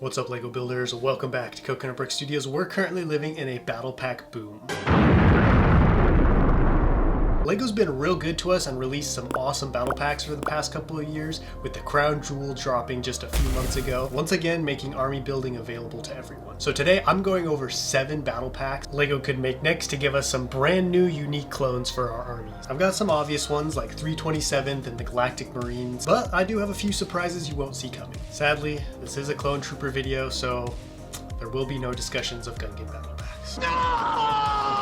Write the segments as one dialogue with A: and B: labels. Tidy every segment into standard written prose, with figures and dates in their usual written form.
A: What's up, LEGO builders? Welcome back to Coconut Brick Studios. We're currently living in a battle pack boom. LEGO's been real good to us and released some awesome battle packs for the past couple of years, with the Crown Jewel dropping just a few months ago, once again making army building available to everyone. So today I'm going over 7 battle packs LEGO could make next to give us some brand new unique clones for our armies. I've got some obvious ones like 327th and the Galactic Marines, but I do have a few surprises you won't see coming. Sadly, this is a clone trooper video, so there will be no discussions of Gungan battle packs. No!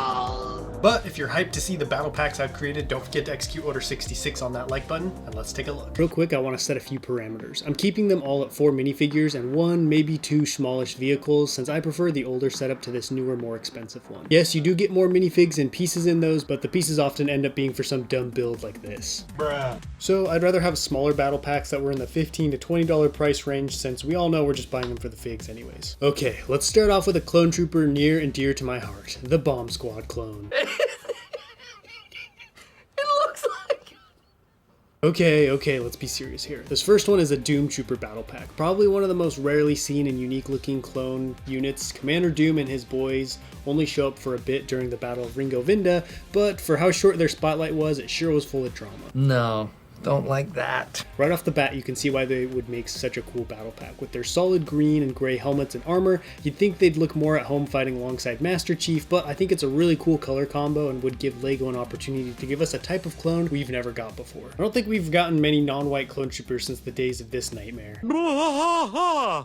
A: But if you're hyped to see the battle packs I've created, don't forget to execute Order 66 on that like button, and let's take a look. Real quick, I want to set a few parameters. I'm keeping them all at 4 minifigures and 1, maybe 2 smallish vehicles, since I prefer the older setup to this newer, more expensive one. Yes, you do get more minifigs and pieces in those, but the pieces often end up being for some dumb build like this. Bruh. So I'd rather have smaller battle packs that were in the $15 to $20 price range, since we all know we're just buying them for the figs anyways. Okay, let's start off with a clone trooper near and dear to my heart, the Bomb Squad clone. Okay, let's be serious here. This first one is a Doom Trooper battle pack. Probably one of the most rarely seen and unique looking clone units. Commander Doom and his boys only show up for a bit during the Battle of Ringovinda, but for how short their spotlight was, it sure was full of drama.
B: No. Don't like that.
A: Right off the bat, you can see why they would make such a cool battle pack. With their solid green and gray helmets and armor, you'd think they'd look more at home fighting alongside Master Chief, but I think it's a really cool color combo and would give LEGO an opportunity to give us a type of clone we've never got before. I don't think we've gotten many non-white clone troopers since the days of this nightmare.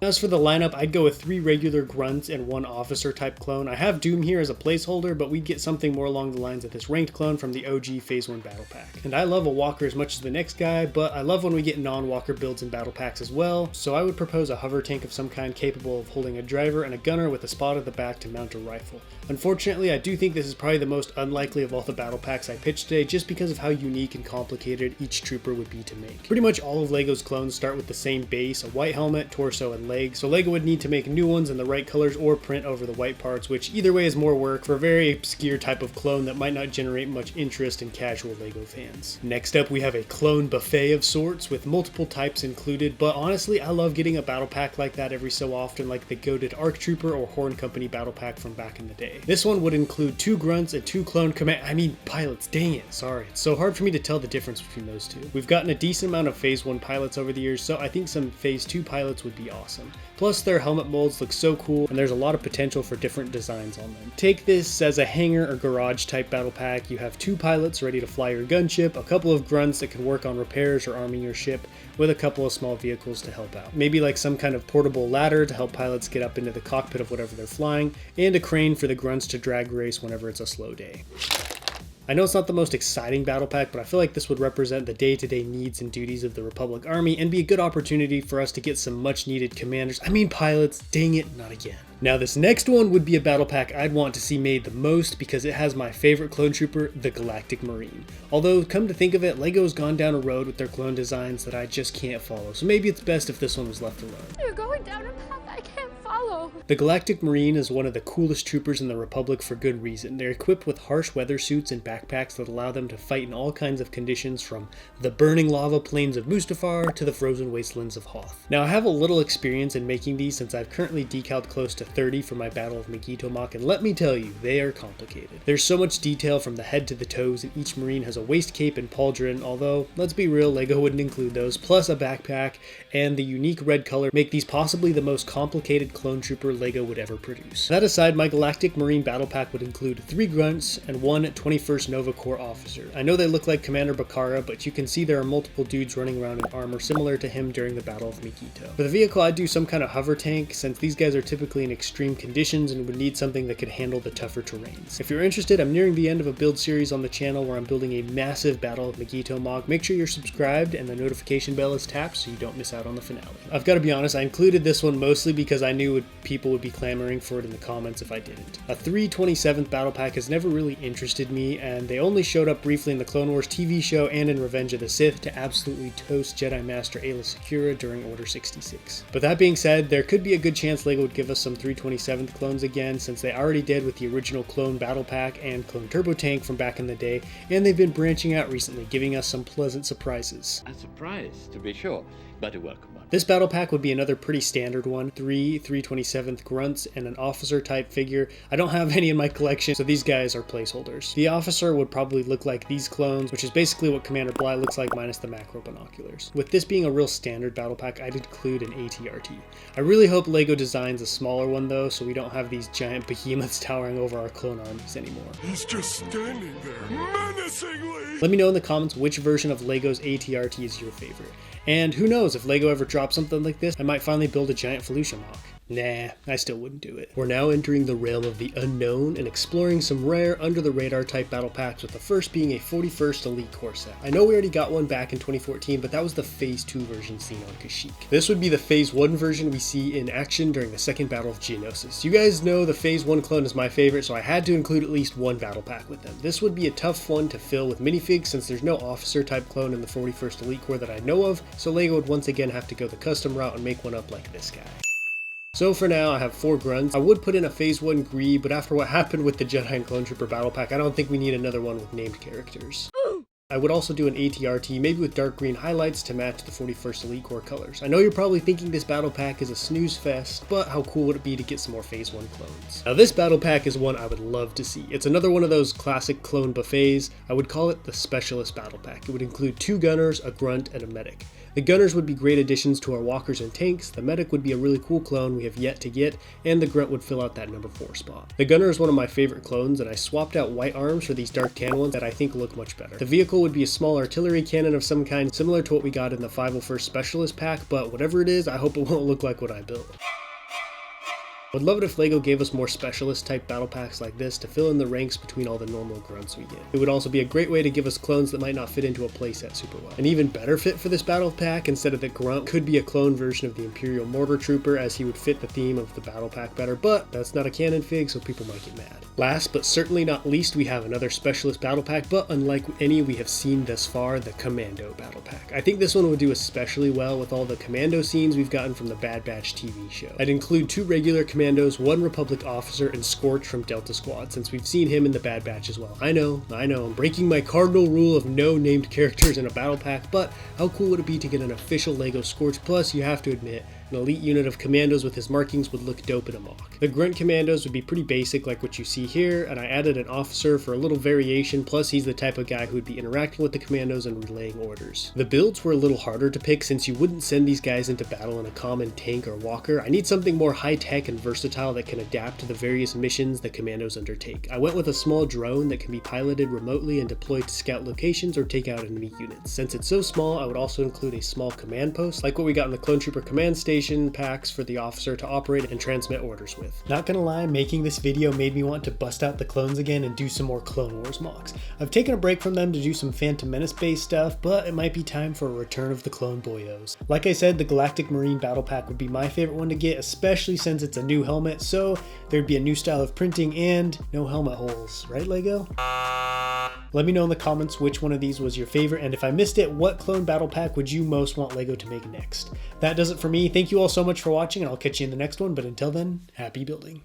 A: As for the lineup, I'd go with 3 regular grunts and 1 officer type clone. I have Doom here as a placeholder, but we'd get something more along the lines of this ranked clone from the OG Phase 1 battle pack. And I love a walker as much as the next guy, but I love when we get non-walker builds in battle packs as well, so I would propose a hover tank of some kind capable of holding a driver and a gunner with a spot at the back to mount a rifle. Unfortunately, I do think this is probably the most unlikely of all the battle packs I pitched today, just because of how unique and complicated each trooper would be to make. Pretty much all of LEGO's clones start with the same base, a white helmet, torso, and legs, so LEGO would need to make new ones in the right colors or print over the white parts, which either way is more work for a very obscure type of clone that might not generate much interest in casual LEGO fans. Next up, we have a clone buffet of sorts with multiple types included, but honestly I love getting a battle pack like that every so often, like the goated ARC Trooper or Horn Company battle pack from back in the day. This one would include 2 grunts and 2 clone pilots, dang it, sorry. It's so hard for me to tell the difference between those two. We've gotten a decent amount of Phase 1 pilots over the years, so I think some Phase 2 pilots would be awesome. Plus their helmet molds look so cool, and there's a lot of potential for different designs on them. Take this as a hangar or garage type battle pack. You have 2 pilots ready to fly your gunship, a couple of grunts that can work on repairs or arming your ship, with a couple of small vehicles to help out. Maybe like some kind of portable ladder to help pilots get up into the cockpit of whatever they're flying, and a crane for the grunts to drag race whenever it's a slow day. I know it's not the most exciting battle pack, but I feel like this would represent the day-to-day needs and duties of the Republic Army and be a good opportunity for us to get some much-needed pilots, dang it, not again. Now this next one would be a battle pack I'd want to see made the most because it has my favorite clone trooper, the Galactic Marine. Although, come to think of it, LEGO's gone down a road with their clone designs that I just can't follow, so maybe it's best if this one was left alone.
C: You're going down a path I can't follow.
A: The Galactic Marine is one of the coolest troopers in the Republic for good reason. They're equipped with harsh weather suits and backpacks that allow them to fight in all kinds of conditions, from the burning lava plains of Mustafar to the frozen wastelands of Hoth. Now I have a little experience in making these since I've currently decaled close to 30 for my Battle of Megiddo mock, and let me tell you, they are complicated. There's so much detail from the head to the toes, and each Marine has a waist cape and pauldron, although, let's be real, LEGO wouldn't include those, plus a backpack, and the unique red color make these possibly the most complicated clone trooper LEGO would ever produce. That aside, my Galactic Marine battle pack would include 3 grunts and 1 21st Nova Corps officer. I know they look like Commander Bakara, but you can see there are multiple dudes running around in armor similar to him during the Battle of Megiddo. For the vehicle, I'd do some kind of hover tank, since these guys are typically in extreme conditions and would need something that could handle the tougher terrains. If you're interested, I'm nearing the end of a build series on the channel where I'm building a massive Battle of Megiddo mock. Make sure you're subscribed and the notification bell is tapped so you don't miss out on the finale. I've got to be honest, I included this one mostly because I knew people would be clamoring for it in the comments if I didn't. A 327th battle pack has never really interested me, and they only showed up briefly in the Clone Wars TV show and in Revenge of the Sith to absolutely toast Jedi Master Aayla Secura during Order 66. But that being said, there could be a good chance LEGO would give us some 327th clones again, since they already did with the original Clone Battle Pack and Clone Turbo Tank from back in the day, and they've been branching out recently, giving us some pleasant surprises.
D: A surprise, to be sure. Better work, Commando.
A: This battle pack would be another pretty standard one. 327th grunts and an officer type figure. I don't have any in my collection, so these guys are placeholders. The officer would probably look like these clones, which is basically what Commander Bly looks like minus the macro binoculars. With this being a real standard battle pack, I'd include an ATRT. I really hope LEGO designs a smaller one though, so we don't have these giant behemoths towering over our clone armies anymore.
E: He's just standing there, menacingly!
A: Let me know in the comments which version of LEGO's ATRT is your favorite. And who knows, if LEGO ever drops something like this, I might finally build a giant Felucia mock. Nah, I still wouldn't do it. We're now entering the realm of the unknown and exploring some rare under the radar type battle packs, with the first being a 41st Elite Core set. I know we already got one back in 2014, but that was the Phase 2 version seen on Kashyyyk. This would be the Phase 1 version we see in action during the second Battle of Geonosis. You guys know the Phase 1 clone is my favorite, so I had to include at least one battle pack with them. This would be a tough one to fill with minifigs since there's no officer type clone in the 41st Elite Core that I know of, so LEGO would once again have to go the custom route and make one up like this guy. So for now, I have 4 grunts. I would put in a Phase 1 Gree, but after what happened with the Jedi and Clone Trooper battle pack, I don't think we need another one with named characters. I would also do an ATRT, maybe with dark green highlights to match the 41st Elite Core colors. I know you're probably thinking this battle pack is a snooze fest, but how cool would it be to get some more Phase 1 clones? Now this battle pack is one I would love to see. It's another one of those classic clone buffets. I would call it the Specialist Battle Pack. It would include 2 gunners, a grunt, and a medic. The gunners would be great additions to our walkers and tanks, the medic would be a really cool clone we have yet to get, and the grunt would fill out that number 4 spot. The gunner is one of my favorite clones, and I swapped out white arms for these dark tan ones that I think look much better. The vehicle would be a small artillery cannon of some kind, similar to what we got in the 501st Specialist pack, but whatever it is, I hope it won't look like what I built. Would love it if LEGO gave us more specialist type battle packs like this to fill in the ranks between all the normal grunts we get. It would also be a great way to give us clones that might not fit into a playset super well. An even better fit for this battle pack instead of the grunt could be a clone version of the Imperial Mortar Trooper, as he would fit the theme of the battle pack better, but that's not a canon fig, so people might get mad. Last but certainly not least, we have another specialist battle pack, but unlike any we have seen thus far, the Commando battle pack. I think this one would do especially well with all the Commando scenes we've gotten from the Bad Batch TV show. I'd include 2 regular Commandos, 1 Republic officer, and Scorch from Delta Squad, since we've seen him in the Bad Batch as well. I know, I'm breaking my cardinal rule of no named characters in a battle pack, but how cool would it be to get an official LEGO Scorch? Plus, you have to admit, an elite unit of commandos with his markings would look dope in a mock. The grunt commandos would be pretty basic like what you see here, and I added an officer for a little variation, plus he's the type of guy who would be interacting with the commandos and relaying orders. The builds were a little harder to pick since you wouldn't send these guys into battle in a common tank or walker. I need something more high-tech and versatile that can adapt to the various missions the commandos undertake. I went with a small drone that can be piloted remotely and deployed to scout locations or take out enemy units. Since it's so small, I would also include a small command post, like what we got in the Clone Trooper command station packs for the officer to operate and transmit orders with. Not gonna lie, making this video made me want to bust out the clones again and do some more Clone Wars mocks. I've taken a break from them to do some Phantom Menace based stuff, but it might be time for a return of the clone boyos. Like I said, the Galactic Marine battle pack would be my favorite one to get, especially since it's a new helmet, so there'd be a new style of printing and no helmet holes, right LEGO? Let me know in the comments which one of these was your favorite, and if I missed it, what clone battle pack would you most want LEGO to make next? That does it for me. Thank you all so much for watching, and I'll catch you in the next one, but until then, happy building.